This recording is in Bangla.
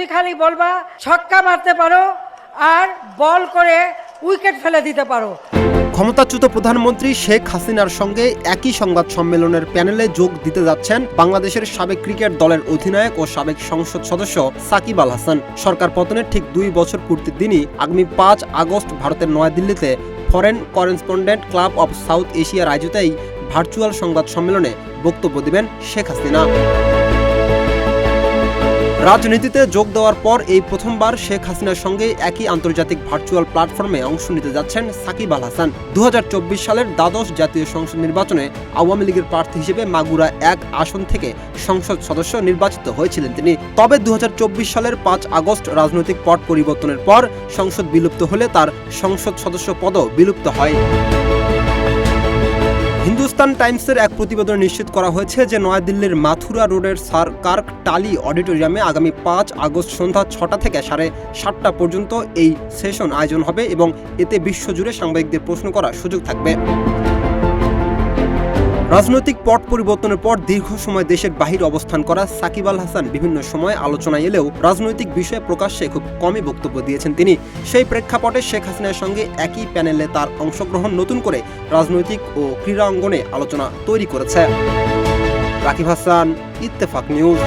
খালি বলবা ছক্কা মারতে পারো আর বল করে উইকেট ফেলে দিতে পারো। ক্ষমতাচ্যুত প্রধানমন্ত্রী শেখ হাসিনার সঙ্গে একই সংবাদ সম্মেলনের প্যানেলে যোগ দিতে যাচ্ছেন বাংলাদেশের সাবেক ক্রিকেট দলের অধিনায়ক ও সাবেক সংসদ সদস্য সাকিব আল হাসান। সরকার পতনের ঠিক 2 বছর পূর্তির দিনই আগামী 5 আগস্ট ভারতের নয়াদিল্লিতে foreign correspondent club of south এশিয়ার আয়োজিত এই ভার্চুয়াল সংবাদ সম্মেলনে বক্তব্য দিবেন শেখ হাসিনা। রাজনীতিতে যোগ দেওয়ার পর এই প্রথমবার শেখ হাসিনার সঙ্গে একই আন্তর্জাতিক ভার্চুয়াল প্ল্যাটফর্মে অংশ নিতে যাচ্ছেন সাকিব আল হাসান। 2024 সালের দ্বাদশ জাতীয় সংসদ নির্বাচনে আওয়ামী লীগের প্রার্থী হিসেবে মাগুরা 1 আসন থেকে সংসদ সদস্য নির্বাচিত হয়েছিলেন তিনি। তবে 2024 সালের 5 আগস্ট রাজনৈতিক পট পরিবর্তনের পর সংসদ বিলুপ্ত হলে তার সংসদ সদস্য পদও বিলুপ্ত হয়। হিন্দুস্তান টাইমসের এক প্রতিবেদনে নিশ্চিত করা হয়েছে যে নয়াদিল্লির মাথুরা রোডের স্যার কার্ক টালি অডিটোরিয়ামে আগামী 5 আগস্ট সন্ধ্যা 6টা থেকে 7:30 পর্যন্ত এই সেশন আয়োজন হবে এবং এতে বিশ্বজুড়ে সাংবাদিকদের প্রশ্ন করার সুযোগ থাকবে। রাজনৈতিক পট পরিবর্তনের পর দীর্ঘ সময় দেশের বাহিরে অবস্থান করা সাকিব আল হাসান বিভিন্ন সময় আলোচনায় এলেও রাজনৈতিক বিষয়ে প্রকাশ্যে খুব কমই বক্তব্য দিয়েছেন তিনি। সেই প্রেক্ষাপটে শেখ হাসিনার সঙ্গে একই প্যানেলে তার অংশগ্রহণ নতুন করে রাজনৈতিক ও ক্রীড়া অঙ্গনে আলোচনা তৈরি করেছে। রাকিব হাসান, ইত্তেফাক নিউজ।